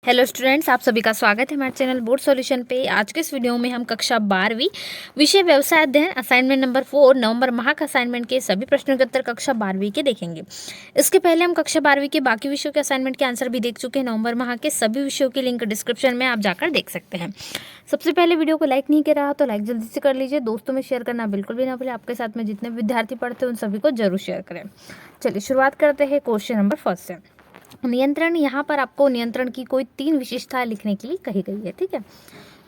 Hello students, आप सभी का स्वागत है हमारे चैनल बोर्ड सॉल्यूशन पे। आज के इस वीडियो में हम कक्षा 12वीं विषय व्यवसाय अध्ययन असाइनमेंट नंबर 4 नवंबर माह का असाइनमेंट के सभी प्रश्नों के उत्तर कक्षा 12वीं के देखेंगे। इसके पहले हम कक्षा 12वीं के बाकी विषयों के असाइनमेंट के आंसर भी देख चुके हैं। नवंबर माह के सभी विषयों की लिंक डिस्क्रिप्शन में आप जाकर देख सकते हैं। सबसे पहले वीडियो को लाइक नहीं किया तो लाइक जल्दी से कर लीजिए। दोस्तों में शेयर करना बिल्कुल भी ना भूलें। आपके साथ में जितने विद्यार्थी पढ़ते हैं उन सभी को जरूर शेयर करें। चलिए शुरुआत करते हैं क्वेश्चन नंबर 1 से। नियंत्रण, यहाँ पर आपको नियंत्रण की कोई 3 विशेषताएं लिखने के लिए कही गई है। ठीक है,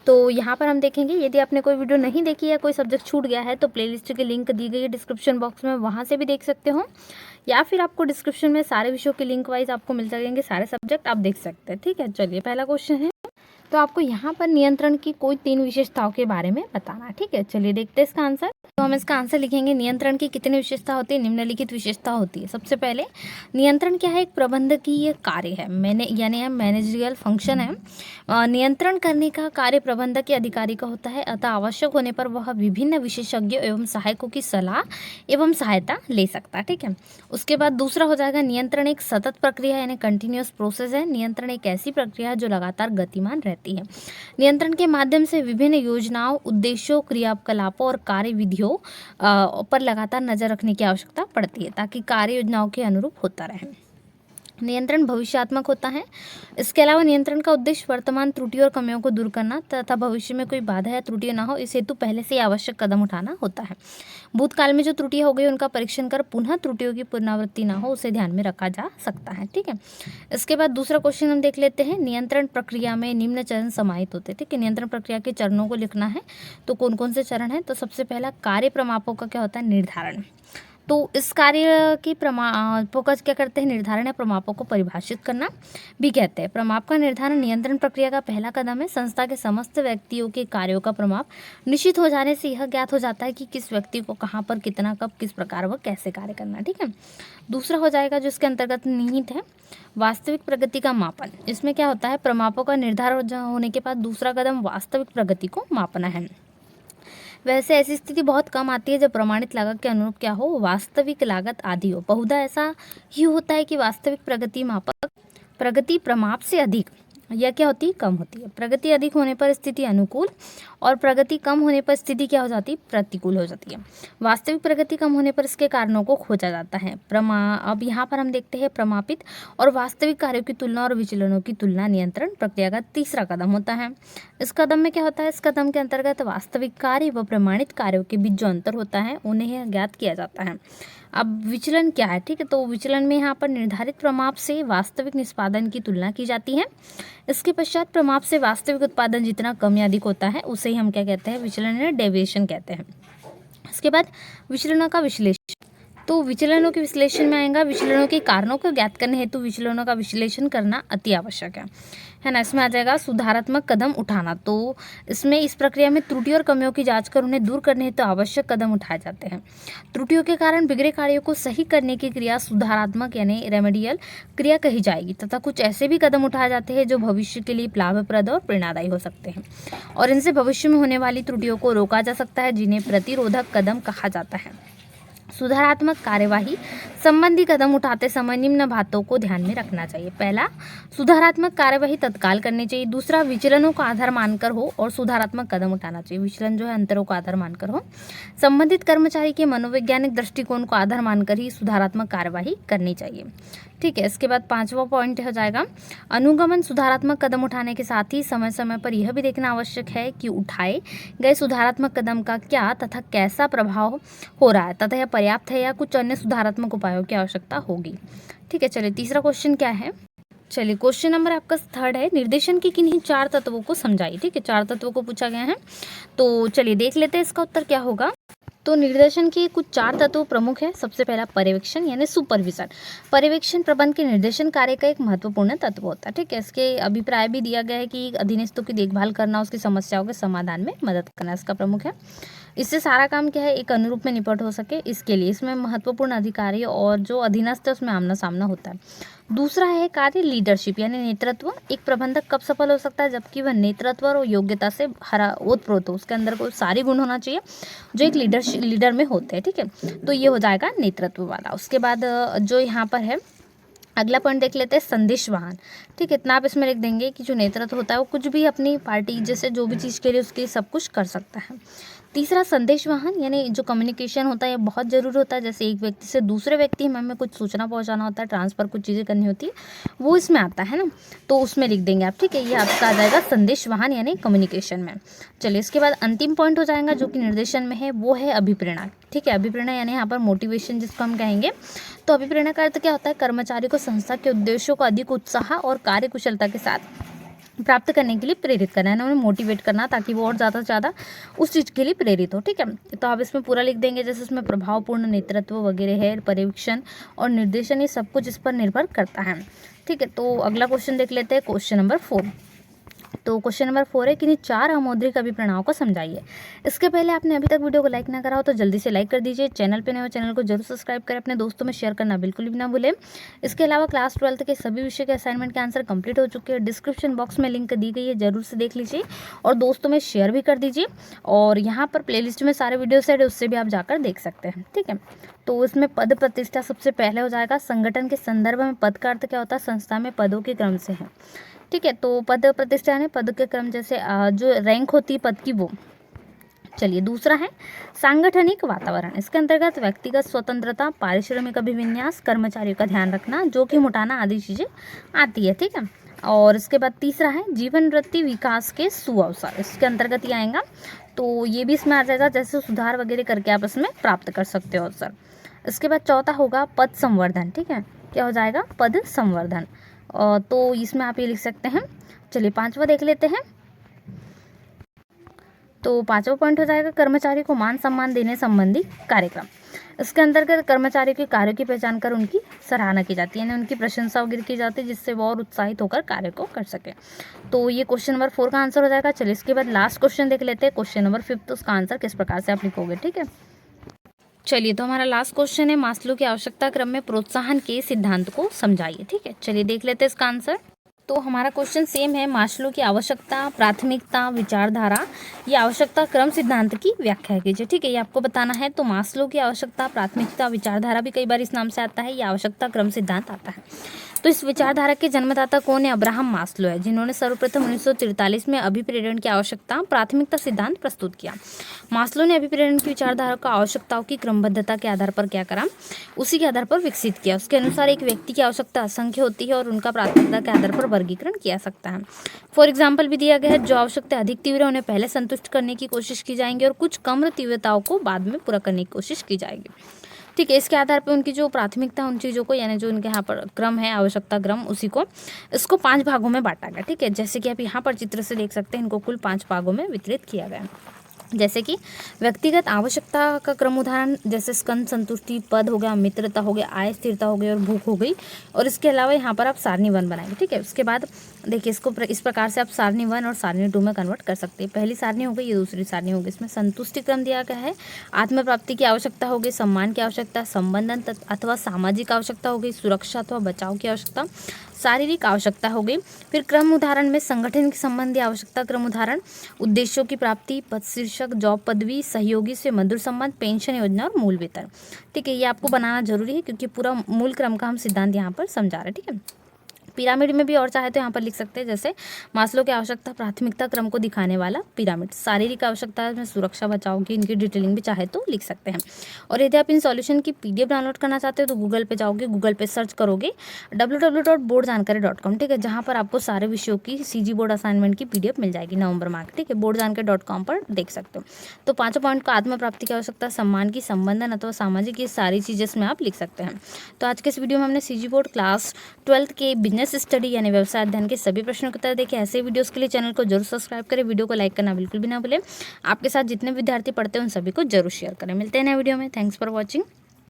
तो यहाँ पर हम देखेंगे, यदि आपने कोई वीडियो नहीं देखी है, कोई सब्जेक्ट छूट गया है, तो प्लेलिस्ट की लिंक दी गई है डिस्क्रिप्शन बॉक्स में, वहाँ से भी देख सकते हो, या फिर आपको डिस्क्रिप्शन में सारे विषयों के लिंक वाइज आपको मिल जाएंगे, सारे सब्जेक्ट आप देख सकते हैं। ठीक है, चलिए पहला क्वेश्चन है, तो आपको यहाँ पर नियंत्रण की कोई 3 विशेषताओं के बारे में बताना है। ठीक है, चलिए देखते हैं इसका आंसर। तो हम इसका आंसर लिखेंगे, नियंत्रण की कितनी विशेषता होती है? निम्नलिखित विशेषता होती है। सबसे पहले, नियंत्रण क्या है? एक प्रबंधकीय कार्य है, यानी मैनेजरियल फंक्शन है। नियंत्रण करने का कार्य प्रबंधक या अधिकारी का होता है, अतः आवश्यक होने पर वह विभिन्न विशेषज्ञों एवं सहायकों की सलाह एवं सहायता ले सकता है। ठीक है, उसके बाद दूसरा हो जाएगा, नियंत्रण एक सतत प्रक्रिया यानी कंटिन्यूअस प्रोसेस है। नियंत्रण एक ऐसी प्रक्रिया है जो लगातार गतिमान रहती है। नियंत्रण के माध्यम से विभिन्न योजनाओं, उद्देश्यों, क्रियाकलापों और कार्य विधियों पर लगातार नजर रखने की आवश्यकता पड़ती है ताकि कार्य योजनाओं के अनुरूप होता रहे। नियंत्रण भविष्यात्मक होता है। इसके अलावा नियंत्रण का उद्देश्य वर्तमान त्रुटियों और कमियों को दूर करना तथा भविष्य में कोई बाधा या त्रुटियां ना हो, इस हेतु पहले से आवश्यक कदम उठाना होता है। भूतकाल में जो त्रुटियां हो गई उनका परीक्षण कर पुनः त्रुटियों की पुनरावृत्ति ना हो, उसे ध्यान में रखा जा सकता है। ठीक है, इसके बाद दूसरा क्वेश्चन हम देख लेते हैं, नियंत्रण प्रक्रिया में निम्न चरण समाहित होते हैं। ठीक है, नियंत्रण प्रक्रिया के चरणों को लिखना है, तो कौन कौन से चरण है? तो सबसे पहला, कार्य प्रमापों का क्या होता है? निर्धारण। तो इस कार्य की प्रमापों का क्या करते हैं? निर्धारण या प्रमापों को परिभाषित करना भी कहते हैं। प्रमाप का निर्धारण नियंत्रण प्रक्रिया का पहला कदम है। संस्था के समस्त व्यक्तियों के कार्यों का प्रमाप निश्चित हो जाने से यह ज्ञात हो जाता है कि किस व्यक्ति को कहाँ पर कितना, कब, किस प्रकार व कैसे कार्य करना है। ठीक है, दूसरा हो जाएगा जो इसके अंतर्गत निहित है, वास्तविक प्रगति का मापन। इसमें क्या होता है? प्रमापों का निर्धारण होने के बाद दूसरा कदम वास्तविक प्रगति को मापना है। वैसे ऐसी स्थिति बहुत कम आती है जब प्रमाणित लागत के अनुरूप क्या हो? वास्तविक लागत आधी हो। बहुधा ऐसा ही होता है कि वास्तविक प्रगति मापक प्रगति प्रमाप से अधिक या क्या होती है? कम होती है। प्रगति अधिक होने पर स्थिति अनुकूल और प्रगति कम होने पर स्थिति क्या हो जाती है? प्रतिकूल हो जाती है। वास्तविक प्रगति कम होने पर इसके कारणों को खोजा जाता है। अब यहाँ पर हम देखते हैं, प्रमापित और वास्तविक कार्यों की तुलना और विचलनों की तुलना नियंत्रण प्रक्रिया का तीसरा कदम होता है। इस कदम में क्या होता है? इस कदम के अंतर्गत वास्तविक कार्य व प्रमाणित कार्यों के बीच जो अंतर होता है उन्हें ज्ञात किया जाता है। अब विचलन क्या है? ठीक है, तो विचलन में यहाँ पर निर्धारित प्रमाप से वास्तविक निष्पादन की तुलना की जाती है। इसके पश्चात प्रमाप से वास्तविक उत्पादन जितना कम या अधिक होता है उसे ही हम क्या कहते हैं? विचलन या डेविएशन कहते हैं। इसके बाद विचलनों का विश्लेषण, तो विचलनों के विश्लेषण में आएगा, विचलनों के कारणों को ज्ञात करने हेतु विचलनों का विश्लेषण करना अति आवश्यक है ना। इसमें आ जाएगा सुधारात्मक कदम उठाना, तो इसमें इस प्रक्रिया में त्रुटियों और कमियों की जांच कर उन्हें दूर करने हेतु आवश्यक कदम उठाए जाते हैं। त्रुटियों के कारण बिगड़े कार्यों को सही करने की क्रिया सुधारात्मक यानी रेमेडियल क्रिया कही जाएगी, तथा कुछ ऐसे भी कदम उठाए जाते हैं जो भविष्य के लिए लाभप्रद और प्रेरणादायी हो सकते हैं, और इनसे भविष्य में होने वाली त्रुटियों को रोका जा सकता है, जिन्हें प्रतिरोधक कदम कहा जाता है। सुधारात्मक कार्यवाही संबंधी कदम उठाते समय निम्न बातों को ध्यान में रखना चाहिए। पहला, सुधारात्मक कार्यवाही तत्काल करनी चाहिए। दूसरा, विचलनों को आधार मानकर हो और सुधारात्मक कदम उठाना चाहिए। विचलन जो है अंतरों को आधार मानकर हो। संबंधित कर्मचारी के मनोवैज्ञानिक दृष्टिकोण को आधार मानकर ही सुधारात्मक कार्यवाही करनी चाहिए। ठीक है, इसके बाद 5वां पॉइंट हो जाएगा, अनुगमन। सुधारात्मक कदम उठाने के साथ ही समय समय पर यह भी देखना आवश्यक है कि उठाए गए सुधारात्मक कदम का क्या तथा कैसा प्रभाव हो रहा है, तथा यह पर्याप्त है या कुछ अन्य सुधारात्मक उपायों की आवश्यकता होगी। ठीक है, चलिए तीसरा क्वेश्चन क्या है? चलिए क्वेश्चन नंबर आपका 3 है, निर्देशन के किन्हीं 4 तत्वों को समझाइए। ठीक है, 4 तत्वों को पूछा गया है, तो चलिए देख लेते हैं इसका उत्तर क्या होगा। तो निर्देशन के कुछ 4 तत्व प्रमुख हैं। सबसे पहला पर्यवेक्षण यानी सुपरविजन। पर्यवेक्षण प्रबंध के निर्देशन कार्य का एक महत्वपूर्ण तत्व होता है। ठीक है, इसके अभिप्राय भी दिया गया है कि अधीनस्थों की देखभाल करना, उसकी समस्याओं के समाधान में मदद करना इसका प्रमुख है। इससे सारा काम क्या है? एक अनुरूप में निपट हो सके, इसके लिए इसमें महत्वपूर्ण अधिकारी और जो अधीनस्थ है उसमें आमना सामना होता है। दूसरा है कार्य लीडरशिप यानी नेतृत्व। एक प्रबंधक कब सफल हो सकता है? जबकि वह नेतृत्व और योग्यता से हरा ओतप्रोत हो, उसके अंदर कोई सारे गुण होना चाहिए जो एक लीडर में होते हैं। ठीक है, तो ये हो जाएगा नेतृत्व वाला। उसके बाद जो यहाँ पर है अगला पॉइंट देख लेते हैं संदेश वाहन। ठीक है, इतना आप इसमें लिख देंगे कि जो नेतृत्व होता है वो कुछ भी अपनी पार्टी जैसे जो भी चीज़ के लिए उसके लिए सब कुछ कर सकता है। तीसरा संदेश वाहन यानी जो कम्युनिकेशन होता है ये बहुत ज़रूरी होता है। जैसे एक व्यक्ति से दूसरे व्यक्ति में हमें कुछ सूचना पहुंचाना होता है, ट्रांसफ़र कुछ चीज़ें करनी होती है, वो इसमें आता है ना, तो उसमें लिख देंगे आप। ठीक है, ये आपका आ जाएगा संदेश वाहन यानी कम्युनिकेशन में। चलिए इसके बाद अंतिम पॉइंट हो जाएगा जो कि निर्देशन में है, वो है अभिप्रेरणा। ठीक है, अभिप्रेरणा यानी यहाँ पर मोटिवेशन जिसको हम कहेंगे। तो अभिप्रेरणा का अर्थ क्या होता है? कर्मचारी को संस्था के उद्देश्यों को अधिक उत्साह और कार्यकुशलता के साथ प्राप्त करने के लिए प्रेरित करना है ना, उन्हें मोटिवेट करना ताकि वो और ज़्यादा से ज़्यादा उस चीज़ के लिए प्रेरित हो। ठीक है, तो आप इसमें पूरा लिख देंगे, जैसे इसमें प्रभावपूर्ण नेतृत्व वगैरह है, पर्यवेक्षण और निर्देशन, ये सब कुछ इस पर निर्भर करता है। ठीक है, तो अगला क्वेश्चन देख लेते हैं, क्वेश्चन नंबर 4। तो क्वेश्चन नंबर 4 है कि 4 अमौद्रिक अभिप्रेरणाओं को समझाइए। इसके पहले आपने अभी तक वीडियो को लाइक ना करा हो तो जल्दी से लाइक कर दीजिए। चैनल पे नए हो चैनल को जरूर सब्सक्राइब करें, अपने दोस्तों में शेयर करना बिल्कुल भी ना भूलें। इसके अलावा क्लास 12 के सभी विषय के असाइनमेंट के आंसर कंप्लीट हो चुके हैं। डिस्क्रिप्शन बॉक्स में लिंक दी गई है, जरूर से देख लीजिए और दोस्तों में शेयर भी कर दीजिए। और यहाँ पर प्लेलिस्ट में सारे वीडियोस है, उससे भी आप जाकर देख सकते हैं। ठीक है, तो इसमें पद प्रतिष्ठा सबसे पहले हो जाएगा। संगठन के संदर्भ में पद का अर्थ क्या होता है? संस्था में पदों के क्रम से है। ठीक है, तो पद प्रतिष्ठा यानी पद के क्रम, जैसे जो रैंक होती है पद की वो। चलिए दूसरा है सांगठनिक वातावरण। इसके अंतर्गत व्यक्तिगत स्वतंत्रता, पारिश्रमिक अभिविन्यास, कर्मचारियों का ध्यान रखना, जोखिम उठाना आदि चीज़ें आती है। ठीक है, और इसके बाद तीसरा है जीवन वृत्ति विकास के सुअवसर। इसके अंतर्गत ये आएगा, तो ये भी इसमें आ जाएगा, जैसे सुधार वगैरह करके आप इसमें प्राप्त कर सकते हो अवसर। इसके बाद चौथा होगा पद संवर्धन। ठीक है, क्या हो जाएगा? पद संवर्धन। तो इसमें आप ये लिख सकते हैं। चलिए पांचवा देख लेते हैं। तो पांचवा पॉइंट हो जाएगा कर्मचारी को मान सम्मान देने संबंधी कार्यक्रम। इसके अंतर्गत कर्मचारी के कार्यों की पहचान कर उनकी सराहना की जाती है, यानी उनकी प्रशंसा वगैरह की जाती है, जिससे वो और उत्साहित होकर कार्य को कर सके। तो ये क्वेश्चन नंबर 4 का आंसर हो जाएगा। चलिए इसके बाद लास्ट क्वेश्चन देख लेते हैं, क्वेश्चन नंबर 5। तो उसका आंसर किस प्रकार से आप लिखोगे? ठीक है, चलिए तो हमारा लास्ट क्वेश्चन है मास्लो की आवश्यकता क्रम में प्रोत्साहन के सिद्धांत को समझाइए। ठीक है, चलिए देख लेते हैं इसका आंसर। तो हमारा क्वेश्चन सेम है, मास्लो की आवश्यकता, प्राथमिकता, विचारधारा, ये आवश्यकता क्रम सिद्धांत की व्याख्या कीजिए। ठीक है, ये आपको बताना है। तो मास्लो की आवश्यकता, प्राथमिकता, विचारधारा भी कई बार इस नाम से आता है, ये आवश्यकता क्रम सिद्धांत आता है। तो इस विचारधारा के जन्मदाता कौन है? अब्राहम मास्लो है, जिन्होंने सर्वप्रथम 1943 में अभिप्रेरण की आवश्यकता प्राथमिकता सिद्धांत प्रस्तुत किया। मास्लो ने अभिप्रेरण की विचारधारा को आवश्यकताओं की क्रमबद्धता के आधार पर क्या करा? उसी के आधार पर विकसित किया। उसके अनुसार एक व्यक्ति की आवश्यकता असंख्य होती है और उनका प्राथमिकता के आधार पर वर्गीकरण किया सकता है। फॉर एग्जाम्पल भी दिया गया है, जो आवश्यकता अधिक तीव्र है उन्हें पहले संतुष्ट करने की कोशिश की जाएंगी और कुछ कम तीव्रताओं को बाद में पूरा करने की कोशिश की जाएगी। ठीक है, इसके आधार पर उनकी जो प्राथमिकता उन चीज़ों को, यानी जो उनके यहाँ पर क्रम है आवश्यकता क्रम, उसी को इसको 5 भागों में बांटा गया। ठीक है, जैसे कि आप यहाँ पर चित्र से देख सकते हैं, इनको कुल 5 भागों में वितरित किया गया है। जैसे कि व्यक्तिगत आवश्यकता का क्रम उदाहरण, जैसे स्कंद संतुष्टि, पद हो गया, मित्रता हो गया, आय स्थिरता हो गई और भूख हो गई। और इसके अलावा यहाँ पर आप सारणी 1 बनाएंगे। ठीक है, उसके बाद देखिए इसको इस प्रकार से आप सारणी 1 और सारणी 2 में कन्वर्ट कर सकते हैं। पहली सारणी हो गई, ये दूसरी सारणी हो गई। इसमें संतुष्टि क्रम दिया गया है, आत्म प्राप्ति की आवश्यकता हो गई, सम्मान की आवश्यकता, संबंधन अथवा सामाजिक आवश्यकता हो गई, सुरक्षा अथवा बचाव की आवश्यकता, शारीरिक आवश्यकता हो गई। फिर क्रम उदाहरण में संगठन के संबंधी आवश्यकता क्रम उदाहरण, उद्देश्यों की प्राप्ति, पद शीर्षक, जॉब पदवी, सहयोगी से मधुर संबंध, पेंशन योजना और मूल वेतन। ठीक है, ये आपको बनाना जरूरी है क्योंकि पूरा मूल क्रम का हम सिद्धांत यहाँ पर समझा रहे हैं। ठीक है, पिरामिड में भी और चाहे तो यहाँ पर लिख सकते हैं, जैसे मास्लो की आवश्यकता प्राथमिकता क्रम को दिखाने वाला पिरामिड। शारीरिक आवश्यकता में सुरक्षा बचाव की इनकी डिटेलिंग भी चाहे तो लिख सकते हैं। और यदि आप इन सॉल्यूशन की PDF डाउनलोड करना चाहते हो तो गूगल पे जाओगे, गूगल पे सर्च करोगे www.boardjankari.com। ठीक है, जहाँ पर आपको सारे विषयों की CG बोर्ड असाइनमेंट की PDF मिल जाएगी नवंबर माह। ठीक है, boardjankari.com पर देख सकते हो। तो 5 पॉइंट को आत्म प्राप्ति की आवश्यकता, सम्मान की, संबंधन अथवा सामाजिक, ये सारी चीज़ें इसमें आप लिख सकते हैं। तो आज के इस वीडियो में हमने CG बोर्ड क्लास 12 के बिजनेस स्टडी यानी व्यवसाय अध्ययन के सभी प्रश्नों के उत्तर देखें। ऐसे वीडियोस के लिए चैनल को जरूर सब्सक्राइब करें, वीडियो को लाइक करना बिल्कुल भी ना भूलें। आपके साथ जितने विद्यार्थी पढ़ते हैं उन सभी को जरूर शेयर करें। मिलते हैं नए वीडियो में। Thanks for watching.